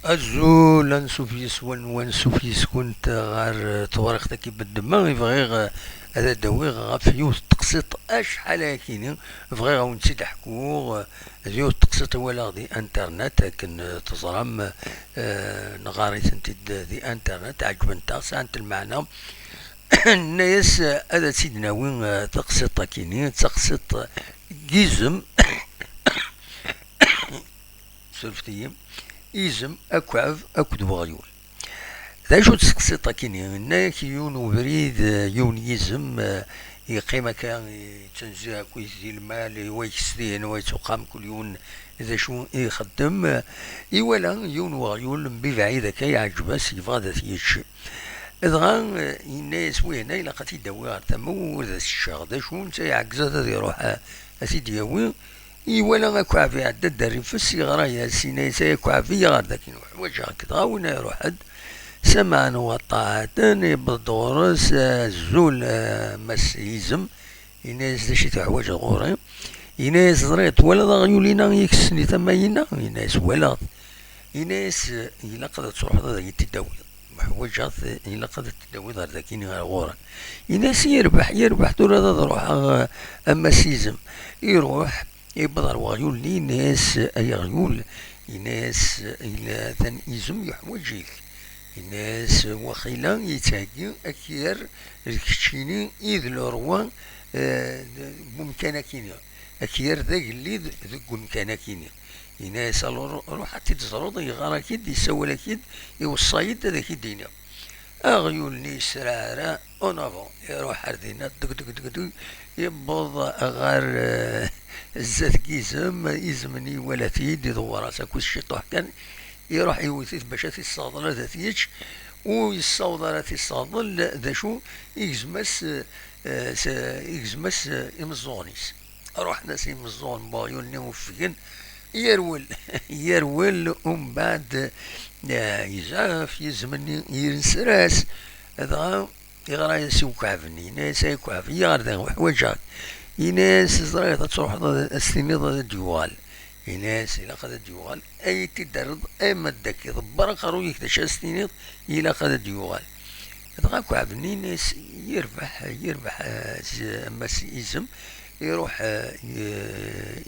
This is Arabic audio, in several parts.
الزول نشوف يسون ونشوف كنت غير توريختك بالدماغ يبغي هذا داوي غاف يوث تقسيط اشحال كاينين بغي غاون تحكو يوث تقسيط ولا غدي انترنت لكن تزرم نغاري انت دي انترنت عجبنتا سانت المعنى الناس هذا سيدنا وين تقسيط كاينين تقسيط جيزم سلفتي يزم أكعف أكد بغيول ذا شو تسقسيطا كيني هنا كيون وبريد يون يزم يقيم كان يتنزه كويس ديال المال ويكسدين ويتقام كل يوم إذا شو يخدم يولا يون وغيول ببعيدة كي عجبس يبغى ذا يتش إذا الناس وين إلا قتي دواء تمو ذا الشغل ذا شو نتا يعكزا ذا يروح أسيدي يوين ولا كعفي عدد الدري في الصغار يا سيني سيكعفي غير ذاك وجه كذا وين يروح حد سمعا وطاعة بالدورس الزول مسيزم يناس شي تحواج غوري يناس زريت ولا غيولينا يكسني تماينا يناس ولا يناس إلا قد تروح ذا يتداوي محوجات إلا قد تداوي ذا ذاكين غير غورا يناس يربح دور هذا روح أما سيزم يروح يبدر وغيول لي ناس أي غيول ناس إلى ثان إزم يحوجيك ناس وخيلا يتاقي أكير الكتشيني إذ الروان ممكن كينيا أكير ذاك اللي ذاك ممكن كينيا ناس روح تتزرد يغارا كيد يسوي كيد يوصايد ذاك الدنيا أغيول لي سرارة أونافون يروح أردينا دق دق دق دق يبض غير الزات كيزم يزمني ولا تيد يدور راسه كل شي طاح كان يروح يوثيث باش الصادله ذاتيتش ويصاوض الصادل ذا شو يجزمس يجزمس يمزونيس اروح ناس يمزون بايولني وفين يرول يرول ومن بعد يزاف يزمني ينسراس هذا يغرا يسوي كعفني ناس يكعف يغرد وجهك يناس زريطة تروح السنين ضد الجوال يناس إلى قد الجوال أي تدرد أي مدك ضبر قرو يكتشف السنين إلى قد الجوال تغاكو عبني ناس يربح مسيزم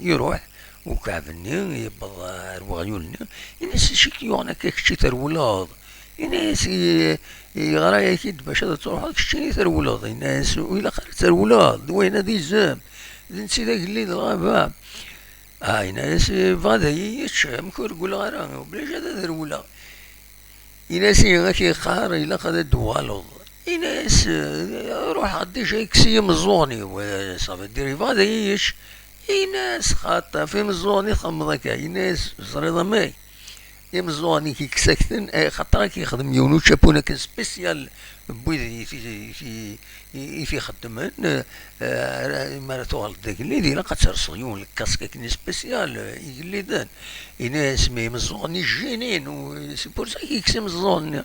يروح وكعبني يبضى روايولني يناس شكيونا كيكشي ترولاد يناس يغرا يكيد باش تروح كشتي ترولاد يناس وإلا قال ترولاد وين هذي الزام نسي ذاك الليل الغابة يناس فهذا يتشام كور قول غرا بلاش هذا ترولا يناس يغاكي قار إلا قاد الدوالوض يناس روح عدي شي كسي مزوني وصافي ديري فهذا يش يناس خاطة في مزوني خمضك يناس زريضة ماي يمزوني كي كسكتن خاطر كيخدم يونو شابونا كان سبيسيال بويدي في خدمن ما توغل داك اللي دينا قد ترسليون الكاسكا كني سبيسيال يقلي دان يناس مي مزوني جينين و سي بور سا كيكسي مزوني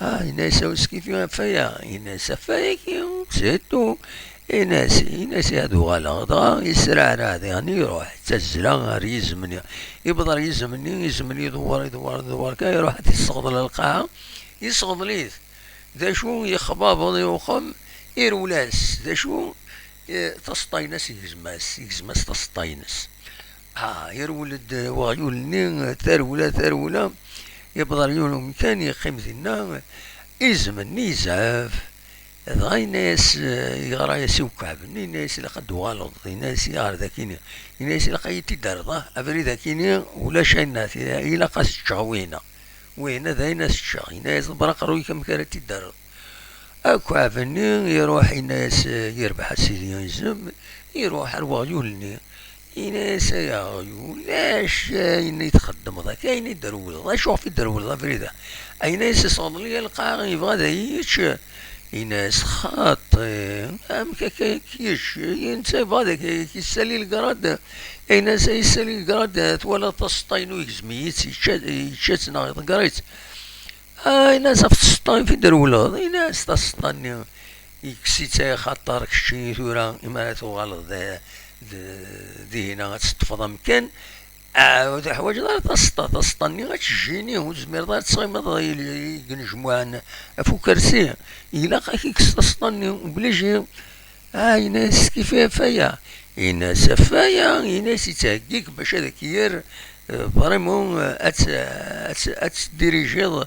يناس وسكيفي فيا يناس فيا كي سيتو يناس هادو غالا يسرع هذا يعني يروح تزرع غير يزمني يبدر يزمني يدور كا يروح يصغد للقاعة يصغد ليه ذا شو يخباب يوخم يرولاس ذا شو تسطينس يجزماس تسطينس يرولد وغيولني ثرولا يبدر يولهم كان يقيم ذنا يزمني يزعف غاي ناس يغرا يسوي كعبني ناس اللي قد والض ناس يغار ذاكيني ناس اللي قايتي درضه افري ذاكيني ولا شي ناس الى قاس الشغوينه وين ذا ناس الشغي ناس برق روي كم كانت تدرض اكو عفني يروح ناس يربح السيديزم يروح الوغيولني ناس يا غيول لاش يتخدم ذاك كاين يدرول شوف يدرول فريده اي ناس يصادلي يلقى يبغى ذا يتش يناس خاطي ام كيش ينسى هذاك يسالي القراد اي ناس يسالي القراد ولا تسطين ويزمي يتشاتنا قريت اي ناس في السطين في درولا اي ناس تسطني يكسي تا خاطر كشي ثورا اما تغلط ذي هنا تستفض مكان وذا حوايج دار تسطني غتجيني وزمير دار تصايمض ينجموها افو كرسي إلا كيك تسطني وبلاش يناس كيف فيا يناس فيا يناس يتهكيك باش هذاك يير فريمون اتديريجي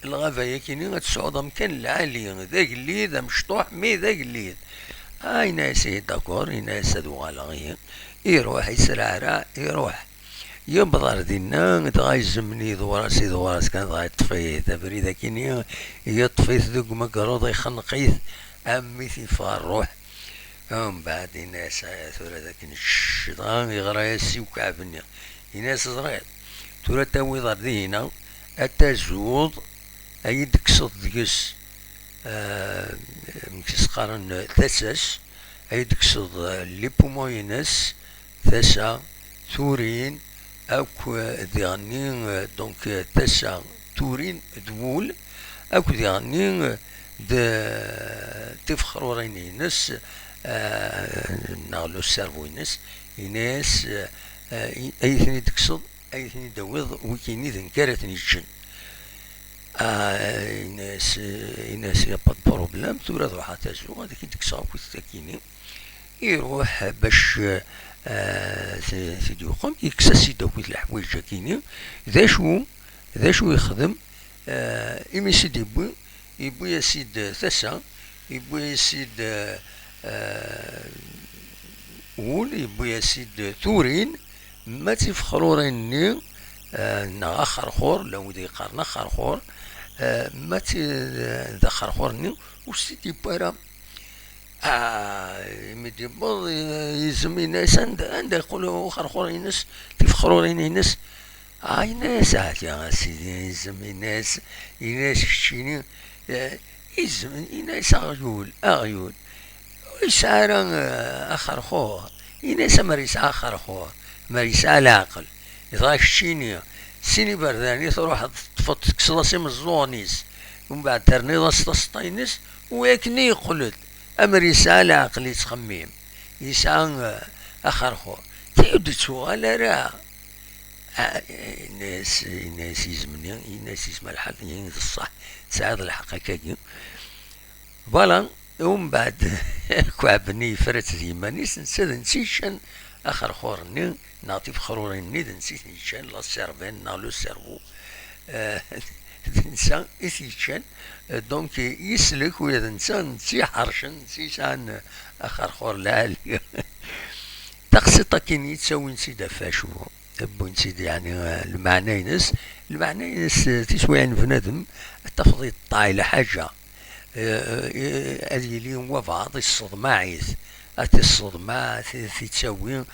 الغابة كيني غتسعود مكان العالي ذاك اللي ذا مشطوح مي ذاك اللي يناس داكور يناس هادو غالاغيين يروح يسرعرع يروح يبضر دينا تغايزمني دوراس كان غاي طفيت بريده كيني يطفيت ذوك مقروض يخنقيث اميثي فالروح من بعد ناس ثورة ذاك الشيطان يغرى ياسي وكعبني ناس زريط ثورة تاوي ضر دينا التزود اي دكسط دكس مكس قارن ثسس اي دكسط ليبوموينس ثسا ثورين اكو ديغنين دونك ثسا ثورين دول اكو ديغنين تفخرورين ينس نغلو السيرفو ينس يناس اي ثني تقصد اي ثني دوض وكيني ذنكرت نيجن يناس يا با بروبلام ثورة روح تازو هذاك يدكسا كيني يروح باش سيدي يقوم يكسا سيدا كويت الحوايج كيني ذا شو يخدم إمي سيدي يبوي يا سيد ثسا يبوي يا سيد ول يبوي يا سيد ثورين ما تفخروريني نا خرخور لو دي قرنا خرخور ما ذا خرخورني وسيدي بارا مدي بوض يزمي ناس عند يقولوا خرخور ينس تفخرورين ينس ناس يا سيدي يزمي ناس شيني يزمن يناس أغيول ويسارا آخر خوه يناس مريس آخر خوه مريس على عقل يضاك الشينية سيني برداني تروح تفط كسلاسي من الزونيس ومن بعد ترنيض استسطينس ويكني قلت أمريس على عقل يتخميم يسعى آخر خوه تيودي تسوغال راه ناس يزمني ناس يسمع الحق يعني الصح سعاد الحق كاكي فوالا ومن بعد كعبني فرت ديمانيس نساد نسيشان اخر خورني نعطي بخروريني نسيت نيشان لا سيرفين نالو سيرفو نسان إثيشان دونك يسلك ويا نسان نسي حرشن نسيشان اخر خور لالي تقسط كيني تسوي نسيدا فاشو بون سيدي يعني المعنى ينس تسوي عن بنادم التفضيل طايلة حاجة هذه اليوم وفاض الصدمة عيث أتي الصدمة تسوي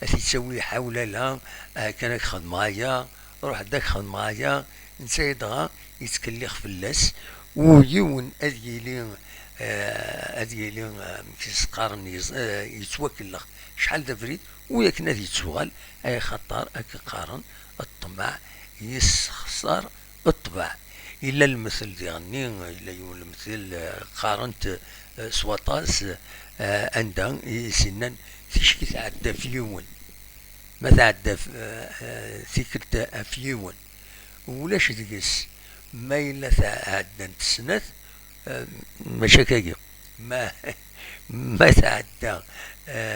تسوي حول لها كانك خدمايا روح داك خدمايا نسيدها يتكلخ في اللاس ويون هذه اليوم كيسقارن يتوكل شحال دافريد وياك نادي تسوغال اي خطر اك قارن الطمع يسخسر الطبع الا المثل ديالني الا يون المثل قارنت سواطاس عندها سنان تشكي تعدى في اليوم ما تعدى ثيكلت في اليوم ولاش تقيس ما الا تعدى تسنات مشاكل ما تعدى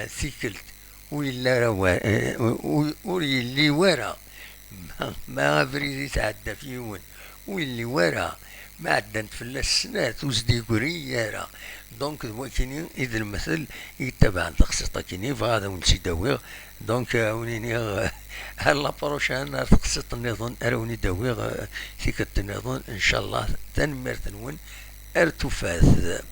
ثيكلت ويلا ويلي ورا ما فريد يتعدى في يوم ويلي ورا ما عدنت في السنات وزدي قرية دونك كيني إذا المثل يتبع تقسيطة كيني فهذا ونسي داويغ دونك ونيني هلا بروشان تقسيط النظام أروني داويغ ثيكة النظام إن شاء الله تنمر تنون أرتفاث